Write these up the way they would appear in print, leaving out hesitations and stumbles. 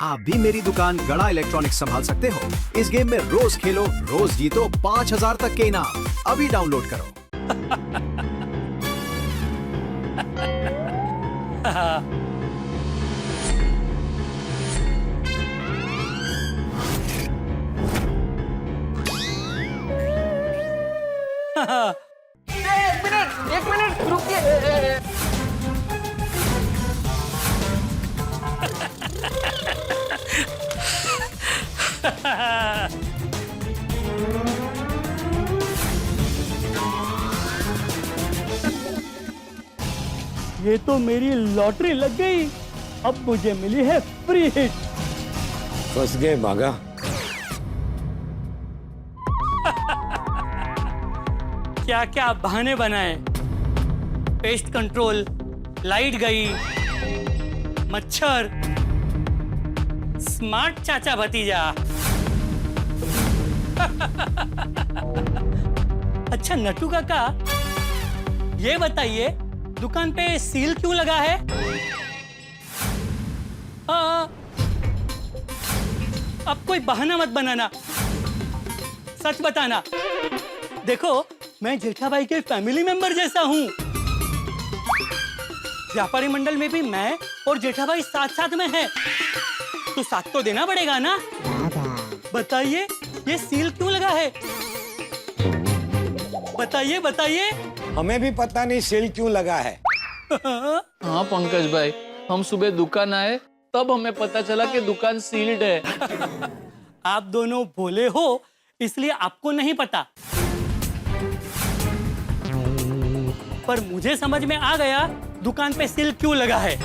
आप भी मेरी दुकान गड़ा इलेक्ट्रॉनिक्स संभाल सकते हो। इस गेम में रोज खेलो, रोज जीतो 5000 तक के इनाम। अभी डाउनलोड करो। एक मिनट रुकिए। ये तो मेरी लॉटरी लग गई। अब मुझे मिली है फ्री हिट। फंस गए बागा। क्या क्या बहाने बनाए। पेस्ट कंट्रोल, लाइट गई, मच्छर, स्मार्ट चाचा भतीजा। अच्छा नट्टू काका, ये बताइए दुकान पे सील क्यों लगा है? अब कोई बहाना मत बनाना, सच बताना। देखो मैं जेठाभाई के फैमिली मेंबर जैसा हूँ। व्यापारी मंडल में भी मैं और जेठाभाई साथ साथ में हैं, तो साथ तो देना पड़ेगा ना। बताइए ये सील क्यों लगा है? बताइए बताइए। हमें भी पता नहीं सेल क्यों लगा है। हाँ पंकज भाई, हम सुबह दुकान आए तब हमें पता चला कि दुकान सील्ड है। आप दोनों भोले हो इसलिए आपको नहीं पता, पर मुझे समझ में आ गया दुकान पे सील क्यों लगा है।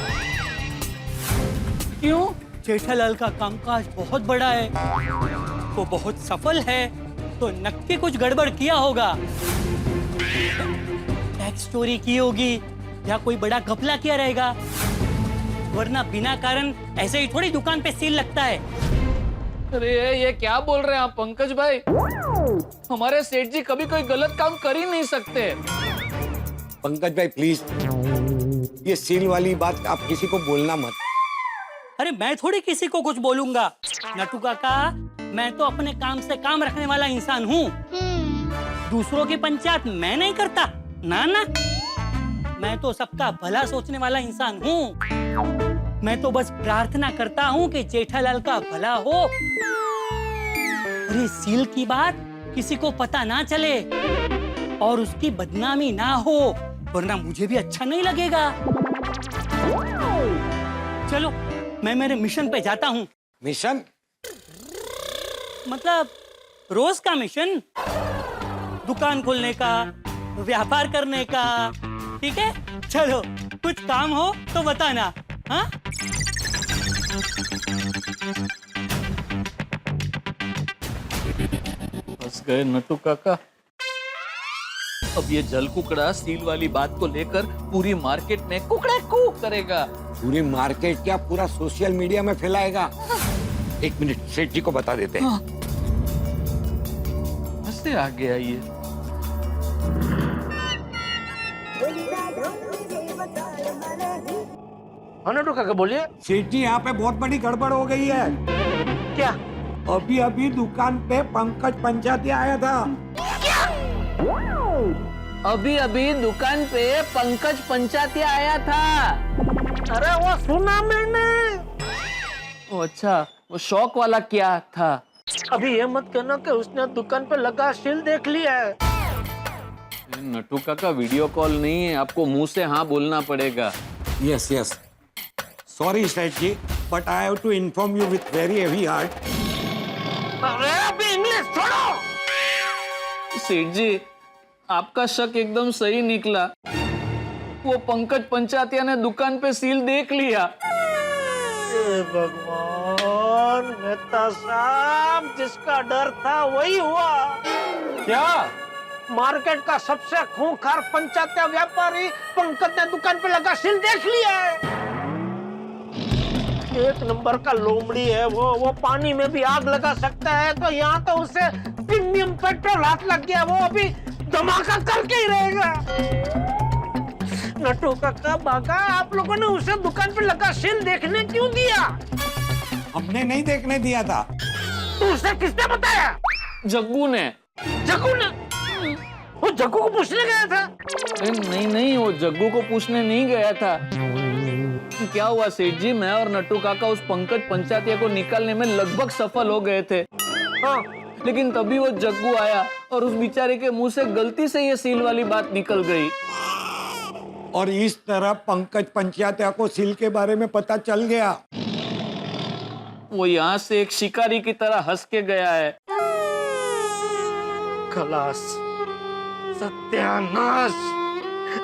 क्यों? जेठालाल का कामकाज बहुत बड़ा है, वो बहुत सफल है, तो नक्की कुछ गड़बड़ किया होगा। टैक्स चोरी की होगी या कोई बड़ा घपला किया रहेगा, वरना बिना कारण ऐसे ही थोड़ी दुकान पे सील लगता है। अरे ये क्या बोल रहे हैं आप पंकज भाई? हमारे सेठ जी कभी कोई गलत काम कर ही नहीं सकते। पंकज भाई प्लीज, ये सील वाली बात आप किसी को बोलना मत। अरे मैं थोड़ी किसी को कुछ बोलूंगा नट्टू काका, मैं तो अपने काम से काम रखने वाला इंसान हूँ। दूसरों की पंचायत मैं नहीं करता, ना ना। मैं तो सबका भला सोचने वाला इंसान हूँ। मैं तो बस प्रार्थना करता हूँ कि जेठालाल का भला हो। अरे सील की बात किसी को पता ना चले और उसकी बदनामी ना हो, वरना मुझे भी अच्छा नहीं लगेगा। चलो मैं मेरे मिशन पे जाता हूँ। मिशन? मतलब रोज का मिशन, दुकान खोलने का, व्यापार करने का। ठीक है चलो, कुछ काम हो तो बताना। हाँ फंस गए नट्टू काका। अब ये जल कुकड़ा सील वाली बात को लेकर पूरी मार्केट में कुकड़ा कू करेगा। पूरी मार्केट क्या, पूरा सोशल मीडिया में फैलाएगा। एक मिनट, सेठ जी को बता देते हैं। कैसे आ गया ये? नट्टू काका बोलिए। सेठ जी यहाँ पे बहुत बड़ी गड़बड़ हो गई है। क्या? अभी अभी दुकान पे पंकज पंचायती आया था। अभी अभी दुकान पे पंकज पंचायतिया आया था। अरे वो सुना मैंने। ओ अच्छा, वो शौक वाला क्या था? अभी ये मत कहना कि उसने दुकान पे लगा सील देख लिया है। नट्टू काका वीडियो कॉल नहीं है, आपको मुंह से हाँ बोलना पड़ेगा। Yes yes, sorry Seth ji, but I have to inform you with very heavy heart. अरे अभी इंग्लिश छोड़ो। सेठ जी, आपका शक एकदम सही निकला। वो पंकज पंचायतिया ने दुकान पे सील देख लिया। हे भगवान, मेहता साहब, जिसका डर था वही हुआ। क्या? मार्केट का सबसे खूंखार पंचायत व्यापारी पंकज ने दुकान पे लगा सील देख लिया है। एक नंबर का लोमड़ी है वो पानी में भी आग लगा सकता है, तो यहाँ तो उसे प्रीमियम पेट्रोल हाथ लग गया, वो अभी धमाका करके ही रहेगा। नट्टू काका बाका, आप लोगों ने उसे दुकान पे लगा सील देखने क्यों दिया? हमने नहीं देखने दिया था। तो उसे किसने बताया? जग्गू ने। जग्गू ने? वो जग्गू को पूछने गया था? नहीं नहीं, वो जग्गू को पूछने नहीं गया था। क्या हुआ सेठ जी, मैं और नट्टू काका उस पंकज पंचायतिया को निकालने में लगभग सफल हो गए थे। हाँ। लेकिन तभी वो जग्गू आया और उस बेचारे के मुंह से गलती से ये सील वाली बात निकल गई। और इस तरह पंकज पंचायतिया को सील के बारे में पता चल गया। वो यहाँ से एक शिकारी की तरह हंस के गया है। खलास, सत्यानाश।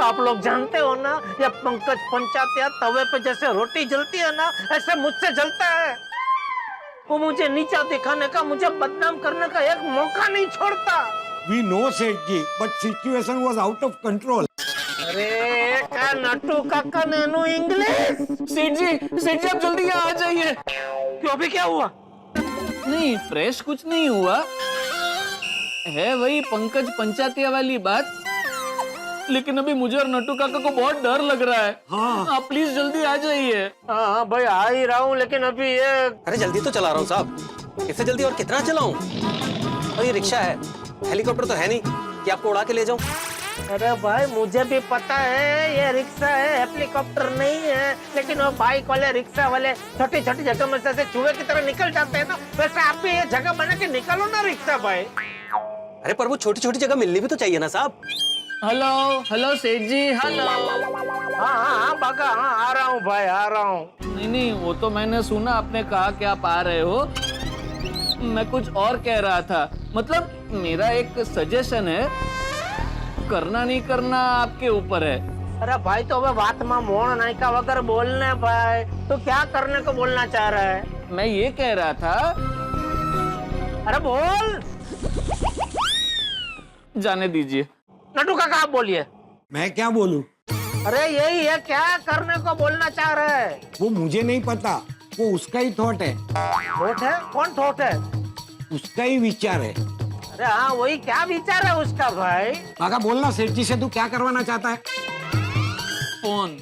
आप लोग जानते हो ना, ये पंकज पंचायतिया तवे पे जैसे रोटी जलती है ना, ऐसे मुझसे जलता है। वो मुझे नीचा दिखाने का, मुझे बदनाम करने का एक मौका नहीं छोड़ता। We know सेठ जी, but situation was out of control. अरे क्या नट्टू काका ने नो इंग्लिश? सेठ जी आप जल्दी यहाँ आ जाइए। क्यों, अभी क्या हुआ? नहीं, फ्रेश कुछ नहीं हुआ है, वही पंकज पंचायतिया वाली बात। लेकिन अभी मुझे और नट्टू काका को बहुत डर लग रहा है। हाँ। आप प्लीज जल्दी आ जाइए। हाँ भाई, आ ही रहा हूँ, लेकिन अभी ये अरे जल्दी तो चला रहा हूँ साहब, इससे जल्दी और कितना चलाऊं? और ये रिक्शा है, हेलीकॉप्टर तो है नहीं कि आपको उड़ा के ले जाऊं। अरे भाई, मुझे भी पता है ये रिक्शा है, हेलीकॉप्टर नहीं है। लेकिन वो बाइक वाले, रिक्शा वाले छोटी छोटी जगह में से चूहे की तरह निकल जाते हैं ना, वैसे आप भी ये जगह बना के निकलो ना रिक्शा भाई। अरे पर वो छोटी छोटी जगह मिलनी भी तो चाहिए ना साहब। हेलो सेठ जी, हेलो। हाँ बाका, हाँ आ रहा हूँ भाई, आ रहा हूँ। नहीं, वो तो मैंने सुना, आपने कहा कि आप आ रहे हो। मैं कुछ और कह रहा था, मतलब मेरा एक सजेशन है, करना नहीं करना आपके ऊपर है। अरे भाई, तो अब बात में मोड़ नहीं का वगैरह बोलने भाई, तो क्या करने को बोलना चाह रहा है? मैं ये कह रहा था। अरे बोल। जाने दीजिए। नट्टू काका आप बोलिए। मैं क्या बोलूं? अरे यही है, क्या करने को बोलना चाह रहा है? वो मुझे नहीं पता, वो उसका ही थॉट है। थॉट है? कौन थॉट है? उसका ही विचार है। अरे हाँ, वही, क्या विचार है उसका भाई? काका बोलना सेठ जी से, तू क्या करवाना चाहता है? फोन।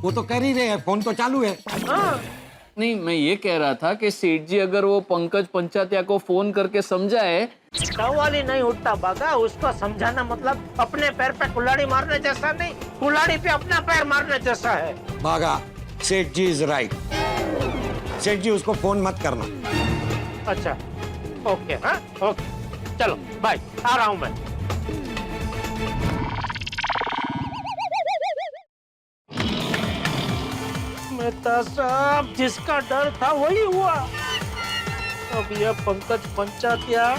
वो तो कर ही रहे हैं, फोन तो चालू है। हाँ। नहीं, मैं ये कह रहा था कि सेठ जी अगर वो पंकज पंचायतिया को फोन करके समझाए। सवाल ही नहीं उठता बागा, उसको समझाना मतलब अपने पैर पे कुल्हाड़ी मारने जैसा नहीं, कुल्हाड़ी पे अपना पैर मारने जैसा है। बागा, सेठ जी इज राइट। सेठ जी उसको फोन मत करना। अच्छा, ओके, हाँ ओके, चलो बाय, आ रहा हूँ मैं। मेहता साहब, जिसका डर था वही हुआ। अब ये पंकज पंचायतिया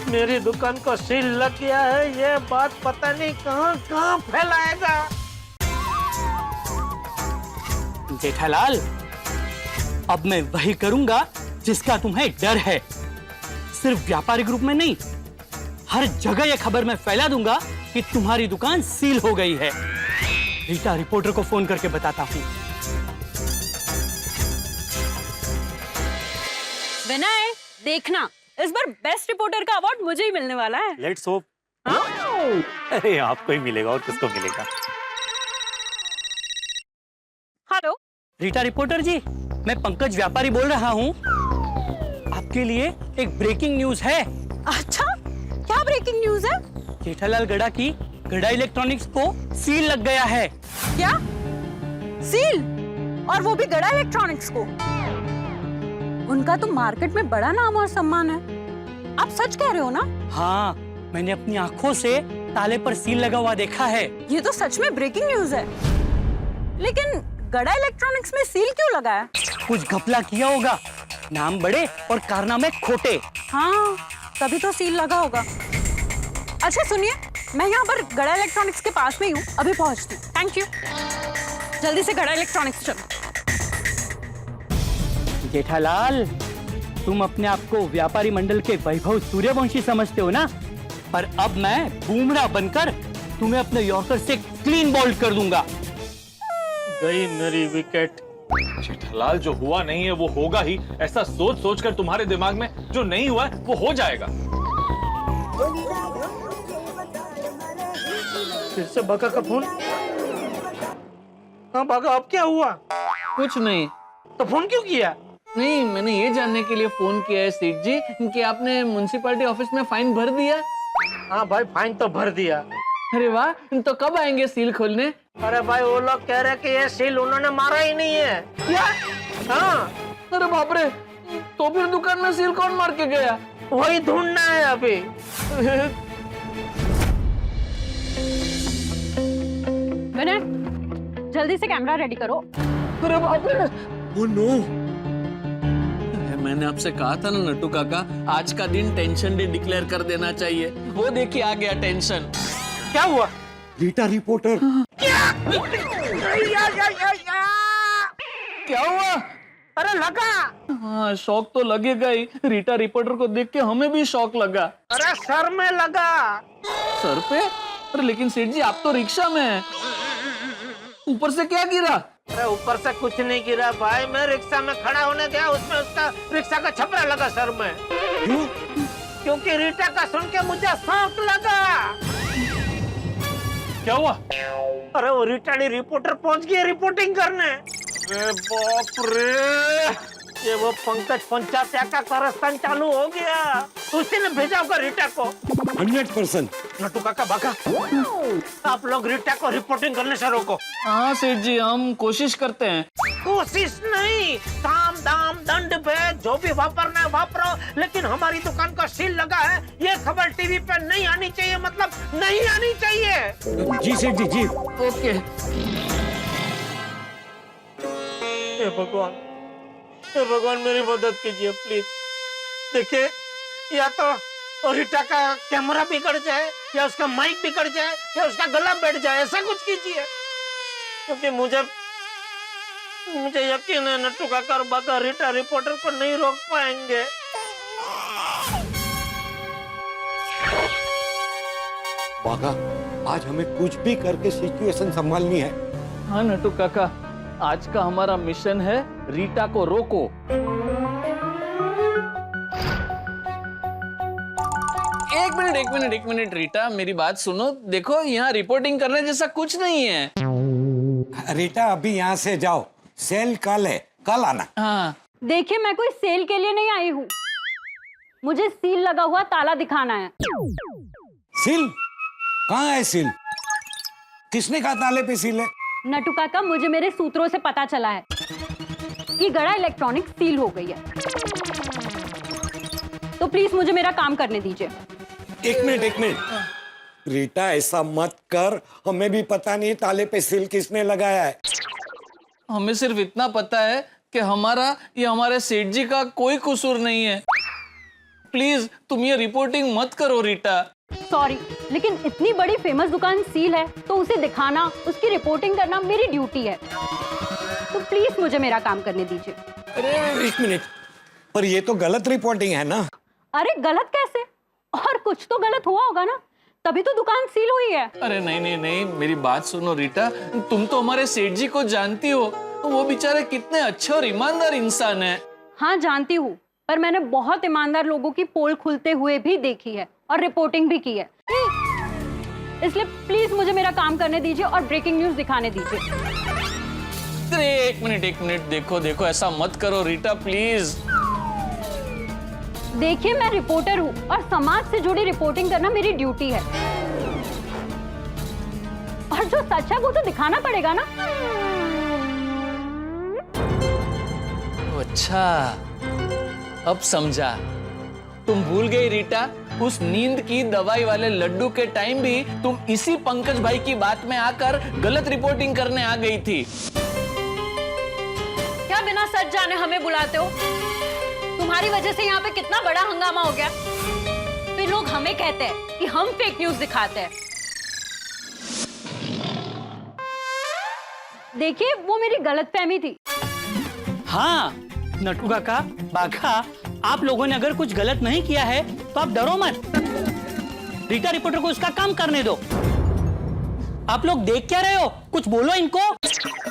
मेरी दुकान को सील लग गया है, ये बात पता नहीं कहाँ कहाँ फैलाएगा। जेठालाल, अब मैं वही करूंगा जिसका तुम्हें डर है। सिर्फ व्यापारी ग्रुप में नहीं, हर जगह यह खबर मैं फैला दूंगा कि तुम्हारी दुकान सील हो गई है। रीटा रिपोर्टर को फोन करके बताता हूँ। विनय, देखना इस बार बेस्ट रिपोर्टर का अवार्ड मुझे ही मिलने वाला है। Let's hope. हाँ? अरे आपको ही मिलेगा, और किसको मिलेगा? हेलो रीटा रिपोर्टर जी, मैं पंकज व्यापारी बोल रहा हूँ। आपके लिए एक ब्रेकिंग न्यूज है। अच्छा, क्या ब्रेकिंग न्यूज है? जेठालाल गड़ा की गड़ा इलेक्ट्रॉनिक्स को सील लग गया है। क्या सील? और वो भी गड़ा इलेक्ट्रॉनिक्स को? उनका तो मार्केट में बड़ा नाम और सम्मान है। आप सच कह रहे हो ना? हाँ, मैंने अपनी आंखों से ताले पर सील लगा हुआ देखा है। ये तो सच में ब्रेकिंग न्यूज है। लेकिन गड़ा इलेक्ट्रॉनिक्स में सील क्यों लगा है? कुछ घपला किया होगा, नाम बड़े और कारनामे खोटे। हाँ, तभी तो सील लगा होगा। अच्छा सुनिए, मैं यहाँ पर गड़ा इलेक्ट्रॉनिक्स के पास में ही हूँ, अभी पहुँचती हूँ। Thank you. जल्दी से गड़ा इलेक्ट्रॉनिक्स चलो। जेठालाल, तुम अपने आप को व्यापारी मंडल के वैभव सूर्यवंशी समझते हो ना? पर अब मैं बूमराह बनकर तुम्हें अपने यॉर्कर से क्लीन बॉल्ड कर दूंगा। गई मेरी विकेट। जेठालाल, जो हुआ नहीं है वो होगा ही, ऐसा सोच सोच कर तुम्हारे दिमाग में जो नहीं हुआ है वो हो जाएगा। फिर से बाका का फोन। हाँ बाका, अब क्या हुआ? कुछ नहीं। तो फोन क्यों किया? नहीं, मैंने ये जानने के लिए फोन किया है सेठ जी कि आपने म्युनिसिपैलिटी ऑफिस में फाइन भर दिया। हाँ भाई, फाइन तो भर दिया। अरे वाह, तो कब आएंगे सील खोलने? अरे भाई, वो लोग कह रहे कि ये सील उन्होंने मारा ही नहीं है। क्या? हाँ। अरे बाप रे, तो फिर दुकान में सील कौन मार के गया? वही ढूंढना है अभी। विनय, जल्दी से कैमरा रेडी करो। अरे बाप रे, ओह नो। मैंने आपसे कहा था ना नट्टू काका, आज का दिन टेंशन डे डिक्लेयर कर देना चाहिए। वो देखिए आ गया टेंशन। क्या हुआ? रीटा रिपोर्टर। क्या हुआ? अरे लगा। हाँ, शौक तो लगेगा ही। रीटा रिपोर्टर को देख के हमें भी शौक लगा। अरे सर में लगा। सर पे? अरे लेकिन सेठ जी, आप तो रिक्शा में हैं। ऊपर से क्या गिरा? अरे ऊपर से कुछ नहीं गिरा भाई, मैं रिक्शा में खड़ा होने गया, उसमें उसका रिक्शा का छपरा लगा सर में। क्यों? क्योंकि रीटा का सुन के मुझे शौक लगा। क्या हुआ? अरे वो रीटाड़ी रिपोर्टर पहुंच गई रिपोर्टिंग करने। अरे बाप रे, ये वो पंकज पंचायत का कारस्तान चालू हो गया। उसी ने भेजा होगा रीटा को। 100%। नट्टू काका बाका, आप लोग रीटा को रिपोर्टिंग करने से रोको। हाँ सेठ जी, हम कोशिश करते हैं। कोशिश नहीं, काम दाम दंड भेद जो भी वापरना है वापरो, लेकिन हमारी दुकान का सील लगा है, ये खबर टीवी पे नहीं आनी चाहिए, मतलब नहीं आनी चाहिए। जी सेठ जी, जी। ओके। हे भगवान मेरी मदद कीजिए प्लीज। देखिए, या तो रीटा का कैमरा बिगड़ जाए, या उसका माइक बिगड़ जाए, या उसका गला बैठ जाए, ऐसा कुछ कीजिए, क्योंकि मुझे यकीन है नट्टू काका और बाका रीटा रिपोर्टर को नहीं रोक पाएंगे। बागा, आज हमें कुछ भी करके सिचुएशन संभालनी है। हाँ नट्टू काका, आज का हमारा मिशन है रीटा को रोको। एक मिनट रीटा, मेरी बात सुनो। देखो, यहाँ रिपोर्टिंग करने जैसा कुछ नहीं है। रीटा, अभी यहाँ से जाओ, सेल कल है, कल आना। हाँ। देखिए, मैं कोई सेल के लिए नहीं आई हूँ, मुझे सील लगा हुआ ताला दिखाना है। सील? कहाँ है सील? किसने कहा ताले पे सील है? नट्टू काका, मुझे मेरे सूत्रों से पता चला है कि गड़ा इलेक्ट्रॉनिक्स सील हो गई है, तो प्लीज मुझे मेरा काम करने दीजिए। एक मिनट। रीटा, ऐसा मत कर, हमें भी पता नहीं ताले पे सील किसने लगाया है। हमें सिर्फ इतना पता है कि हमारे सेठ जी का कोई कसूर नहीं है। प्लीज तुम ये रिपोर्टिंग मत करो रीटा। सॉरी, लेकिन इतनी बड़ी फेमस दुकान सील है, तो उसे दिखाना, उसकी रिपोर्टिंग करना मेरी ड्यूटी है, तो प्लीज मुझे मेरा काम करने दीजिए। अरे एक मिनट, पर ये तो गलत रिपोर्टिंग है ना? अरे गलत कैसे? और कुछ तो गलत हुआ होगा ना, तभी तो दुकान सील हुई है। अरे नहीं, मेरी बात सुनो रीटा, तुम तो हमारे सेठ जी को जानती हो, वो बेचारे कितने अच्छे और ईमानदार इंसान है। हाँ जानती हूँ, पर मैंने बहुत ईमानदार लोगों की पोल खुलते हुए भी देखी है और रिपोर्टिंग भी की है, इसलिए प्लीज मुझे मेरा काम करने दीजिए और ब्रेकिंग न्यूज दिखाने दीजिए। अरे एक मिनट, देखो ऐसा मत करो रीटा, प्लीज। देखिए, मैं रिपोर्टर हूँ और समाज से जुड़ी रिपोर्टिंग करना मेरी ड्यूटी है, और जो सच है वो तो दिखाना पड़ेगा ना। अच्छा, अब समझा। तुम भूल गई रीटा, उस नींद की दवाई वाले लड्डू के टाइम भी तुम इसी पंकज भाई की बात में आकर गलत रिपोर्टिंग करने आ गई थी। क्या बिना सच जाने हमें बुलाते हो? तुम्हारी वजह से यहाँ पे कितना बड़ा हंगामा हो गया, फिर लोग हमें कहते हैं कि हम फेक न्यूज दिखाते हैं। देखिए, वो मेरी गलतफहमी थी। हाँ नट्टू काका, बाघा, आप लोगों ने अगर कुछ गलत नहीं किया है तो आप डरो मत। रीटा रिपोर्टर को उसका काम करने दो। आप लोग देख क्या रहे हो? कुछ बोलो इनको।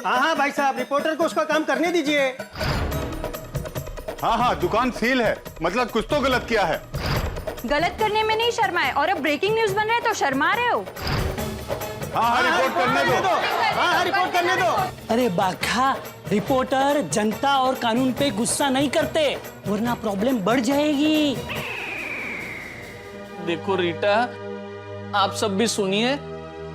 हाँ भाई साहब, रिपोर्टर को उसका काम करने दीजिए। हाँ, दुकान सील है, मतलब कुछ तो गलत किया है। गलत करने में नहीं शर्माए, और अब ब्रेकिंग न्यूज बन रहा है तो शर्मा रहे हो। हाँ रिपोर्ट करने दो। हाँ रिपोर्ट करने दो। अरे बाघा, रिपोर्टर जनता और कानून पे गुस्सा नहीं करते, वरना प्रॉब्लम बढ़ जाएगी। देखो रीटा, आप सब भी सुनिए,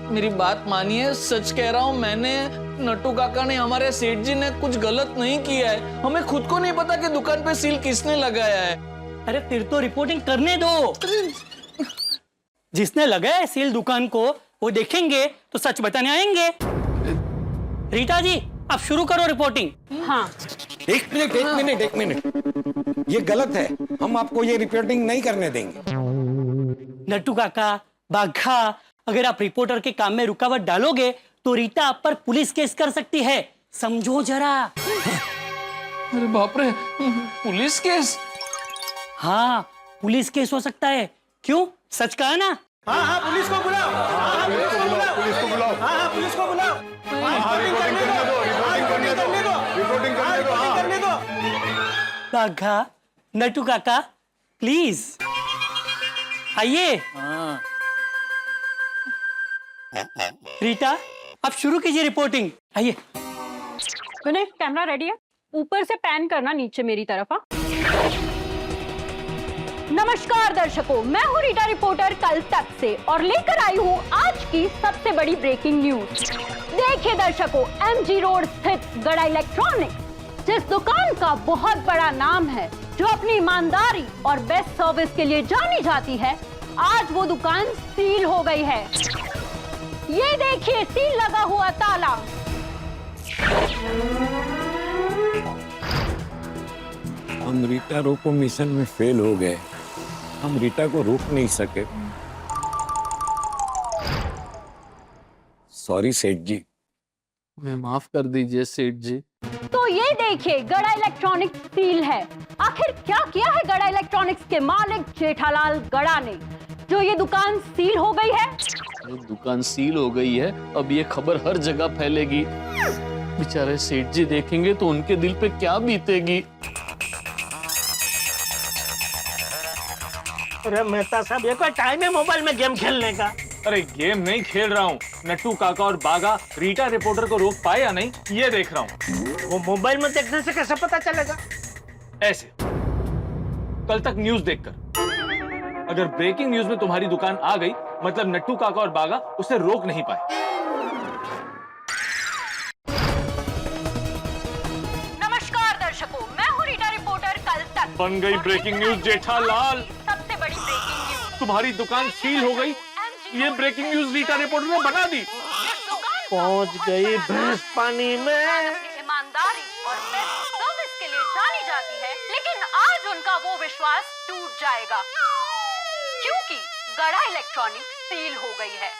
मेरी बात मानिए। सच कह रहा हूँ, मैंने नट्टू काका ने, हमारे सेठ जी ने कुछ गलत नहीं किया है। हमें खुद को नहीं पता कि दुकान पे सील किसने लगाया है। अरे फिर तो रिपोर्टिंग करने दो। जिसने लगाया है सील दुकान को, वो देखेंगे तो सच बताने आएंगे। रीटा जी, आप शुरू करो रिपोर्टिंग। हाँ, एक मिनट, ये गलत है। हम आपको ये रिपोर्टिंग नहीं करने देंगे। नट्टू काका, बाघा, अगर आप रिपोर्टर के काम में रुकावट डालोगे तो रीटा आप पर पुलिस केस कर सकती है, समझो जरा। अरे बाप रे, पुलिस केस? हाँ, पुलिस केस हो सकता है। क्यों? सच कहा ना? हाँ पुलिस को बुलाओ। हाँ पुलिस को बुलाओ। पुलिस को बुलाओ। हाँ पुलिस को बुलाओ। हाँ रिपोर्टिंग करने दो। रिपोर्टिंग करने दो। हाँ करने दो। बाघा, नट्टू काका, प्लीज आइए। रीटा, आप शुरू कीजिए रिपोर्टिंग। आइए। विनय, कैमरा रेडी है? ऊपर से पैन करना नीचे मेरी तरफ। हाँ, नमस्कार दर्शकों, मैं हूँ रीटा, रिपोर्टर कल तक से, और लेकर आई हूँ आज की सबसे बड़ी ब्रेकिंग न्यूज। देखिए दर्शकों, MG रोड स्थित गड़ा इलेक्ट्रॉनिक्स, जिस दुकान का बहुत बड़ा नाम है, जो अपनी ईमानदारी और बेस्ट सर्विस के लिए जानी जाती है, आज वो दुकान सील हो गई है। ये देखिए, सील लगा हुआ ताला। हम रीटा रोको मिशन में फेल हो गए। हम रीटा को रोक नहीं सके। सॉरी सेठ जी। मैं माफ कर दीजिए सेठ जी। तो ये देखिए, गड़ा इलेक्ट्रॉनिक्स सील है। आखिर क्या किया है गड़ा इलेक्ट्रॉनिक्स के मालिक जेठालाल गड़ा ने, जो ये दुकान सील हो गई है? ये दुकान सील हो गई है, अब ये खबर हर जगह फैलेगी। बेचारे सेठ जी देखेंगे तो उनके दिल पे क्या बीतेगी। अरे मेहता साहब, ये कोई टाइम है मोबाइल में गेम खेलने का? अरे गेम नहीं खेल रहा हूँ। नट्टू काका और बागा रीटा रिपोर्टर को रोक पाए या नहीं, ये देख रहा हूँ। वो मोबाइल में देखने से कैसे पता चलेगा? ऐसे कल तक न्यूज देखकर, अगर ब्रेकिंग न्यूज में तुम्हारी दुकान आ गई, मतलब नट्टू काका और बागा उसे रोक नहीं पाए। नमस्कार दर्शकों, मैं हूँ रीटा, रिपोर्टर कल तक। बन गई ब्रेकिंग न्यूज जेठालाल। सबसे बड़ी ब्रेकिंग न्यूज। तुम्हारी दुकान सील हो गई, ये ब्रेकिंग न्यूज रीटा रिपोर्टर ने बना दी। पहुंच गई भैंस पानी में। ईमानदारी और बेस्ट सर्विस के लिए जानी जाती है, लेकिन आज उनका वो विश्वास टूट जाएगा, क्योंकि गड़ा इलेक्ट्रॉनिक्स सील हो गई है।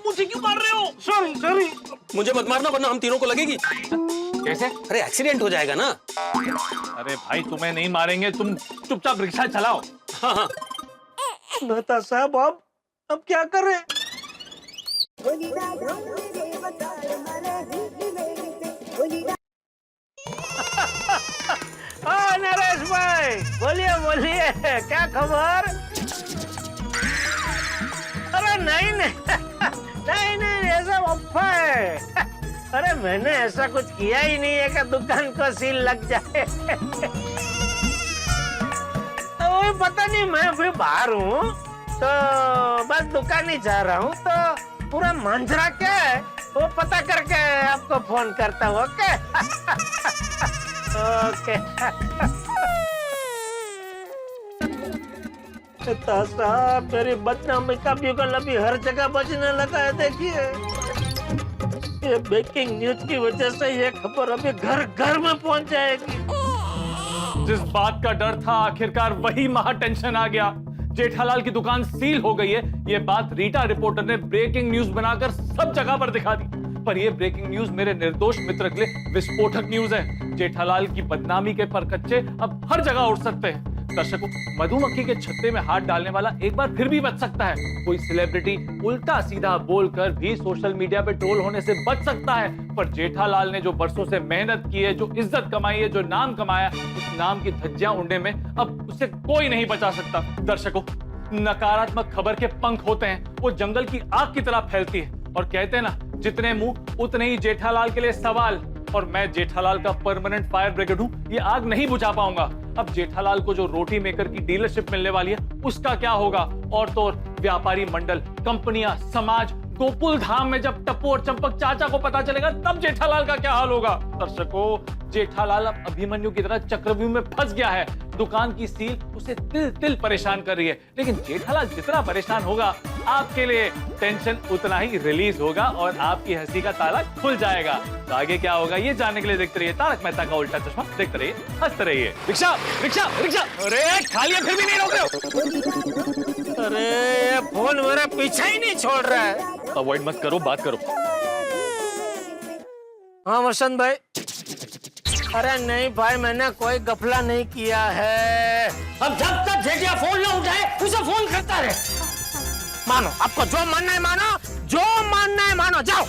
मुझे क्यों मार रहे हो? सॉरी। मुझे मत मारना, वरना हम तीनों को लगेगी। कैसे? अरे एक्सीडेंट हो जाएगा ना। अरे भाई, तुम्हें नहीं मारेंगे, तुम चुपचाप रिक्शा चलाओ। हाँ। मेहता साहब, अब क्या करें? हाँ नरेश भाई, बोलिए, क्या खबर? अरे नहीं, ऐसा अफवाह है। अरे मैंने ऐसा कुछ किया ही नहीं है कि दुकान को सील लग जाए। वो पता नहीं, मैं भी बाहर हूँ, तो बस दुकान ही जा रहा हूँ, तो पूरा मांजरा क्या है वो पता करके आपको फोन करता हूँ। Okay okay. साहब, मेरी बदनामी का ब्यूगल अभी हर जगह बजने लगा है। देखिए, ये ब्रेकिंग न्यूज की वजह से ये खबर अभी घर घर में पहुंच जाएगी। जिस बात का डर था, आखिरकार वही महा टेंशन आ गया। जेठालाल की दुकान सील हो गई है, ये बात रीटा रिपोर्टर ने ब्रेकिंग न्यूज बनाकर सब जगह पर दिखा दी। पर ये ब्रेकिंग न्यूज मेरे निर्दोष मित्र के लिए विस्फोटक न्यूज है। जेठालाल की बदनामी के परकच्चे अब हर जगह उड़ सकते हैं। दर्शकों, मधुमक्खी के छत्ते में हाथ डालने वाला एक बार फिर भी बच सकता है। कोई सेलिब्रिटी उल्टा सीधा बोलकर भी सोशल मीडिया पे ट्रोल होने से बच सकता है। पर जेठालाल ने जो बरसों से मेहनत की है, जो इज्जत कमाई है, जो नाम कमाया, उस नाम की धज्जियां उड़ने में अब उसे कोई नहीं बचा सकता। दर्शकों, नकारात्मक खबर के पंख होते हैं, वो जंगल की आग की तरह फैलती है। और कहते हैं ना, जितने मुंह उतने ही जेठालाल के लिए सवाल। और मैं जेठालाल का परमानेंट फायर ब्रिगेड हूं, ये आग नहीं बुझा पाऊंगा। अब जेठालाल को जो रोटी मेकर की डीलरशिप मिलने वाली है, उसका क्या होगा? और तो और व्यापारी मंडल, कंपनियां, समाज, गोकुल धाम में जब टप्पू और चंपक चाचा को पता चलेगा, तब जेठालाल का क्या हाल होगा? दर्शकों, जेठालाल अब अभिमन्यु की तरह चक्रव्यूह में फंस गया है। दुकान की सील उसे तिल तिल परेशान कर रही है। लेकिन जेठालाल जितना परेशान होगा, आपके लिए टेंशन उतना ही रिलीज होगा और आपकी हंसी का ताला खुल जाएगा। तो आगे क्या होगा, ये जानने के लिए देखते रहिए तारक मेहता का उल्टा चश्मा। देखते रहिए, हंसते रहिए। रिक्शा रिक्शा रिक्शा, अरे खाली फिर भी नहीं रोक रहे हो। अरे ये फोन मेरा पीछा ही नहीं छोड़ रहा है। अवॉइड मत करो, बात करो। हाँ वसंत भाई। अरे नहीं भाई, मैंने कोई गफला नहीं किया है। अब जब तक जेठिया फोन ना उठाए, उसे फोन करता रहे। मानो, आपको जो मानना है मानो, जो मानना है मानो, जाओ।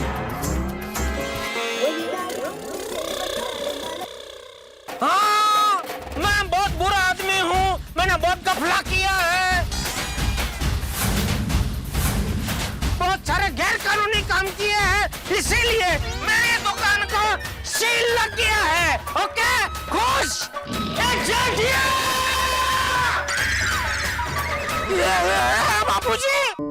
हाँ, मैं बहुत बुरा आदमी हूँ, मैंने बहुत गफला किया है, बहुत सारे गैर कानूनी काम किए हैं, इसीलिए मेरी दुकान को सील लग गया है। ओके, खुश? बाबूजी।